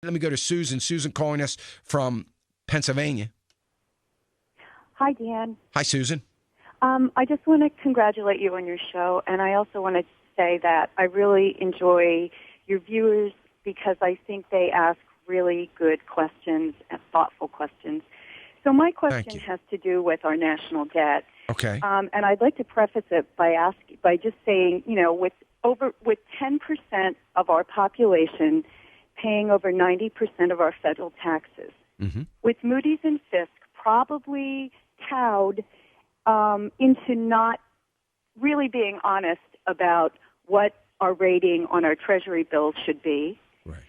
Let me go to Susan. Susan calling us from Pennsylvania. Hi, Dan. Hi, Susan. I just want to congratulate you on your show, and I also want to say that I really enjoy your viewers because I think they ask really good questions and thoughtful questions. So my question has to do with our national debt. Okay. And I'd like to preface it by just saying, with 10% of our population paying over 90% of our federal taxes, with Moody's and Fisk probably cowed into not really being honest about what our rating on our Treasury bills should be. Right.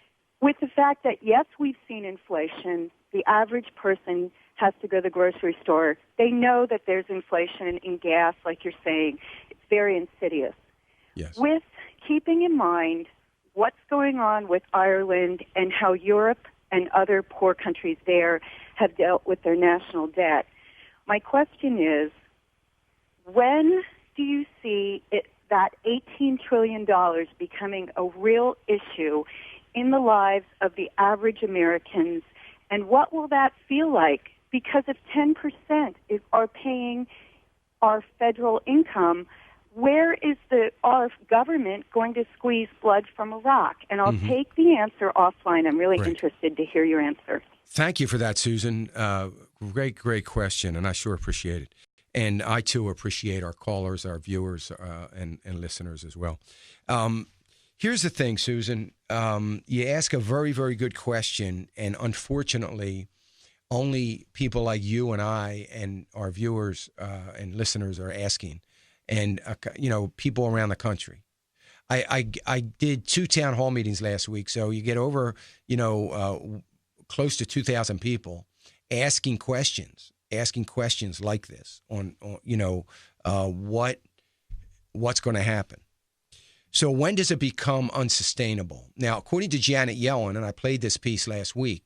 With the fact that, yes, we've seen inflation, the average person has to go to the grocery store. They know that there's inflation in gas, like you're saying. It's very insidious. Yes. With keeping in mind what's going on with Ireland and how Europe and other poor countries there have dealt with their national debt, my question is, when do you see that $18 trillion becoming a real issue in the lives of the average Americans, and what will that feel like? Because if 10% are paying our federal income, where is our government going to squeeze blood from a rock? And I'll take the answer offline. I'm really interested to hear your answer. Thank you for that, Susan. Great question, and I sure appreciate it. And I, too, appreciate our callers, our viewers, and listeners as well. Here's the thing, Susan. You ask a very, very good question, and unfortunately, only people like you and I and our viewers and listeners are asking, and people around the country. I did 2 town hall meetings last week, so you get over close to 2,000 people asking questions like this on what's going to happen. So when does it become unsustainable? Now, according to Janet Yellen, and I played this piece last week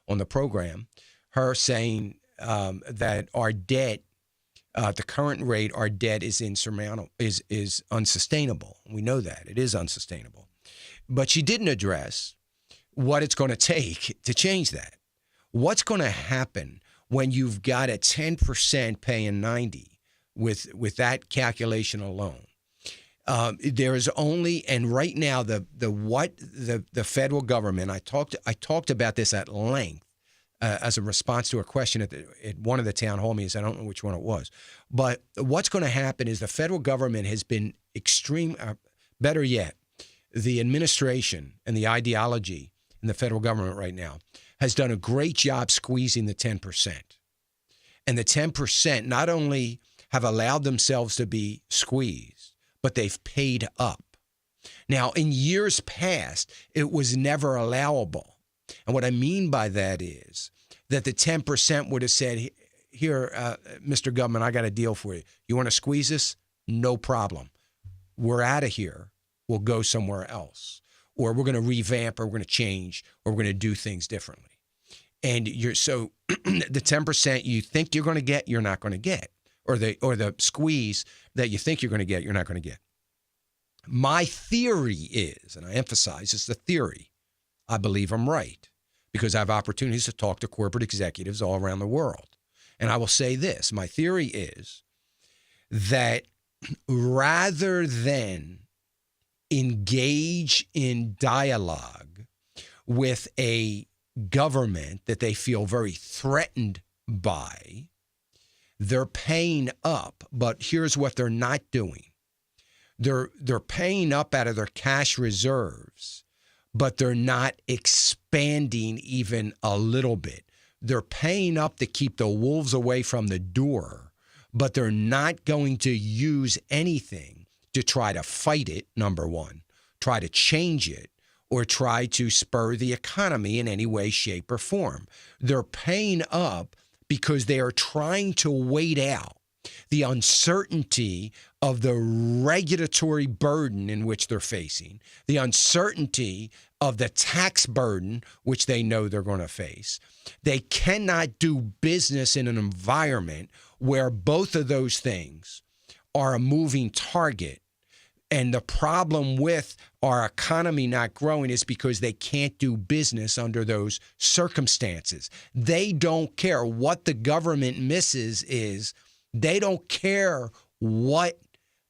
on the program, her saying that our debt, the current rate, our debt is insurmountable, is unsustainable. We know that it is unsustainable, but she didn't address what it's going to take to change that. What's going to happen when you've got a 10% paying 90 with that calculation alone? There is only, and right now the federal government. I talked about this at length as a response to a question at one of the town hall meetings. I don't know which one it was, but what's going to happen is the federal government has been extreme. Better yet, the administration and the ideology in the federal government right now has done a great job squeezing the 10%. And the 10% not only have allowed themselves to be squeezed, but they've paid up. Now, in years past, it was never allowable. And what I mean by that is that the 10% would have said, here, Mr. Government, I got a deal for you. You want to squeeze us? No problem. We're out of here. We'll go somewhere else. Or we're going to revamp, or we're going to change, or we're going to do things differently. And so the 10% you think you're going to get, you're not going to get. Or the squeeze that you think you're going to get, you're not going to get. My theory is, and I emphasize it's the theory, I believe I'm right, because I have opportunities to talk to corporate executives all around the world. And I will say this, my theory is that rather than engage in dialogue with a government that they feel very threatened by, they're paying up. But here's what they're not doing. They're paying up out of their cash reserves, but they're not expanding even a little bit. They're paying up to keep the wolves away from the door, but they're not going to use anything to try to fight it, number one, try to change it, or try to spur the economy in any way, shape, or form. They're paying up because they are trying to wait out the uncertainty of the regulatory burden in which they're facing, the uncertainty of the tax burden which they know they're going to face. They cannot do business in an environment where both of those things are a moving target. And the problem with our economy not growing is because they can't do business under those circumstances. They don't care. What the government misses is they don't care what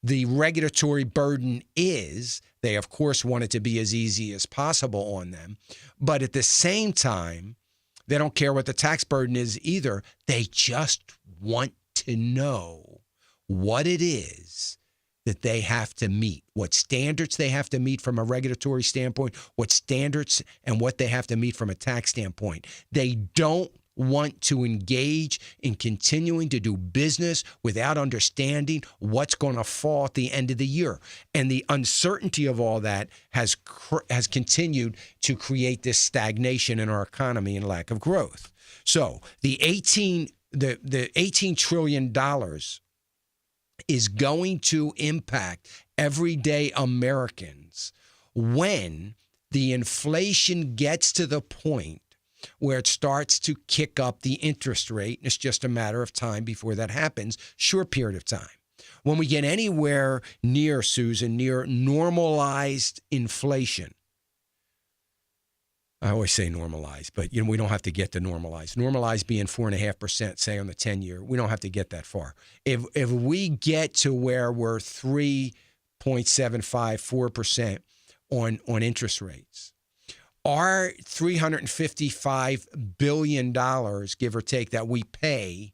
the regulatory burden is. They, of course, want it to be as easy as possible on them. But at the same time, they don't care what the tax burden is either. They just want to know what it is that they have to meet, what standards they have to meet from a regulatory standpoint, what standards and what they have to meet from a tax standpoint. They don't want to engage in continuing to do business without understanding what's going to fall at the end of the year. And the uncertainty of all that has continued to create this stagnation in our economy and lack of growth. So the $18 trillion is going to impact everyday Americans when the inflation gets to the point where it starts to kick up the interest rate. And it's just a matter of time before that happens, short period of time. When we get anywhere near, Susan, near normalized inflation, I always say normalized, but we don't have to get to normalized. Normalized being 4.5%, say on the 10-year, we don't have to get that far. If we get to where we're 3.75, 4% on interest rates, our $355 billion, give or take, that we pay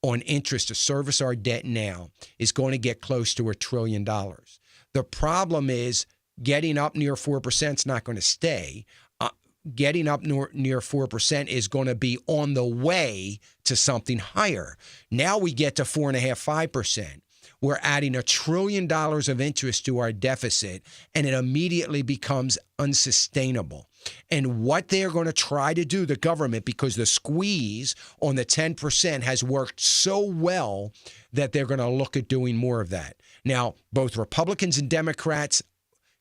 on interest to service our debt now is going to get close to $1 trillion. The problem is getting up near 4% is not going to stay. Getting up near 4% is going to be on the way to something higher. Now we get to 4.5%, 5%. We're adding $1 trillion of interest to our deficit, and it immediately becomes unsustainable. And what they're going to try to do, the government, because the squeeze on the 10% has worked so well that they're going to look at doing more of that. Now, both Republicans and Democrats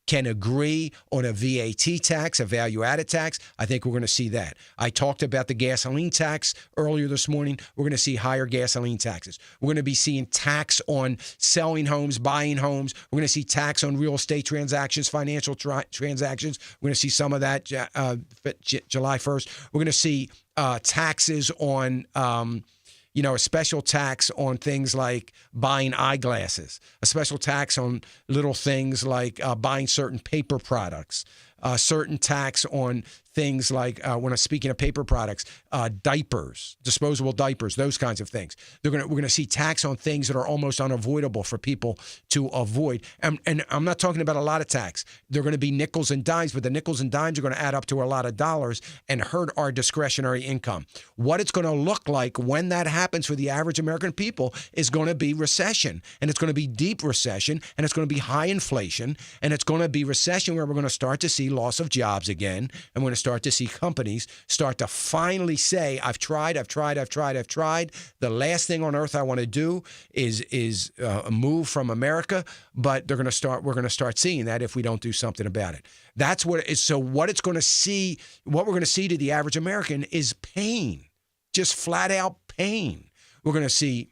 can agree on a VAT tax, a value-added tax. I think we're going to see that. I talked about the gasoline tax earlier this morning. We're going to see higher gasoline taxes. We're going to be seeing tax on selling homes, buying homes. We're going to see tax on real estate transactions, financial transactions. We're going to see some of that July 1st. We're going to see taxes on a special tax on things like buying eyeglasses, a special tax on little things like buying certain paper products, a certain tax on things like, when I'm speaking of paper products, diapers, disposable diapers, those kinds of things. We're going to see tax on things that are almost unavoidable for people to avoid. And I'm not talking about a lot of tax. They're going to be nickels and dimes, but the nickels and dimes are going to add up to a lot of dollars and hurt our discretionary income. What it's going to look like when that happens for the average American people is going to be recession, and it's going to be deep recession, and it's going to be high inflation, and it's going to be recession where we're going to start to see loss of jobs again, and we're going to start to see companies start to finally say, I've tried. The last thing on earth I want to do is move from America, but we're going to start seeing that if we don't do something about it. That's what it is. So what we're going to see to the average American is pain, just flat out pain. We're going to see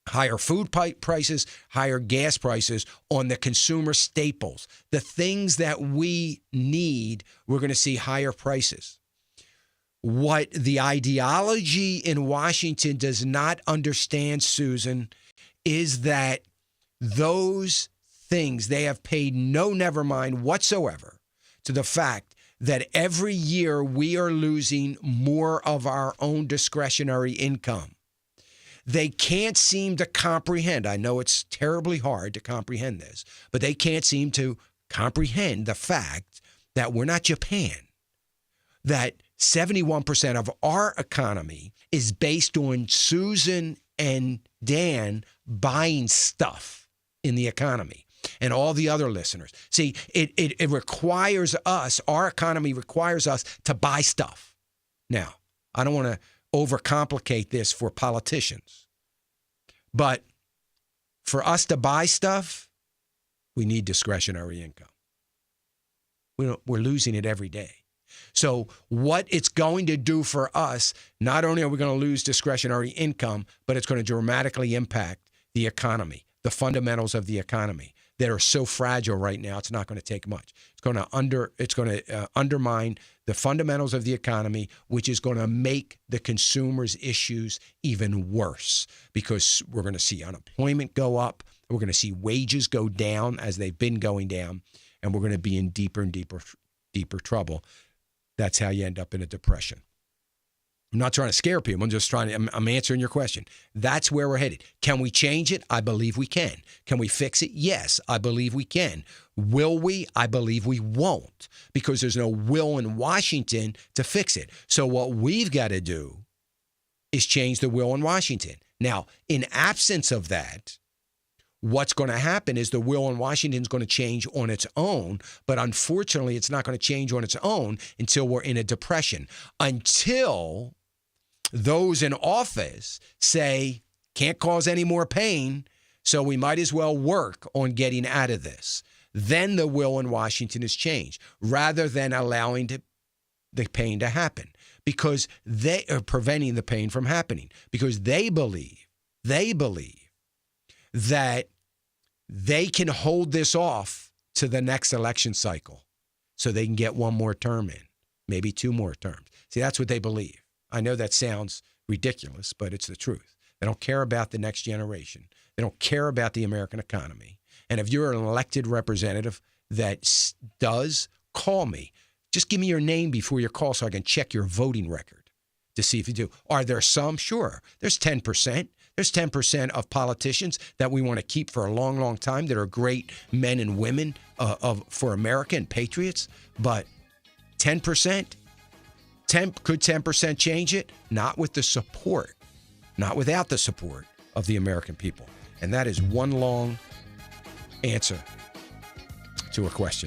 higher food prices, higher gas prices on the consumer staples. The things that we need, we're going to see higher prices. What the ideology in Washington does not understand, Susan, is that those things, they have paid no never mind whatsoever to the fact that every year we are losing more of our own discretionary income. They can't seem to comprehend. I know it's terribly hard to comprehend this, but they can't seem to comprehend the fact that we're not Japan, that 71% of our economy is based on Susan and Dan buying stuff in the economy, and all the other listeners. See, it requires us, our economy requires us to buy stuff. Now, I don't want to overcomplicate this for politicians, but for us to buy stuff, we need discretionary income. We're losing it every day. So what it's going to do for us, not only are we going to lose discretionary income, but it's going to dramatically impact the economy, the fundamentals of the economy. that are so fragile right now, it's not going to take much. It's going to undermine the fundamentals of the economy, which is going to make the consumers' issues even worse because we're going to see unemployment go up. We're going to see wages go down as they've been going down, and we're going to be in deeper and deeper trouble. That's how you end up in a depression. I'm not trying to scare people. I'm answering your question. That's where we're headed. Can we change it? I believe we can. Can we fix it? Yes, I believe we can. Will we? I believe we won't, because there's no will in Washington to fix it. So what we've got to do is change the will in Washington. Now, in absence of that, what's going to happen is the will in Washington is going to change on its own. But unfortunately, it's not going to change on its own until we're in a depression. Until those in office say, can't cause any more pain, so we might as well work on getting out of this. Then the will in Washington is changed, rather than allowing the pain to happen, because they are preventing the pain from happening, because they believe that they can hold this off to the next election cycle so they can get one more term in, maybe two more terms. See, that's what they believe. I know that sounds ridiculous, but it's the truth. They don't care about the next generation. They don't care about the American economy. And if you're an elected representative that does, call me. Just give me your name before your call so I can check your voting record to see if you do. Are there some? Sure. There's 10%. There's 10% of politicians that we want to keep for a long, long time that are great men and women for America and patriots. But 10%? Could 10% change it? Not with the support, not without the support of the American people. And that is one long answer to a question.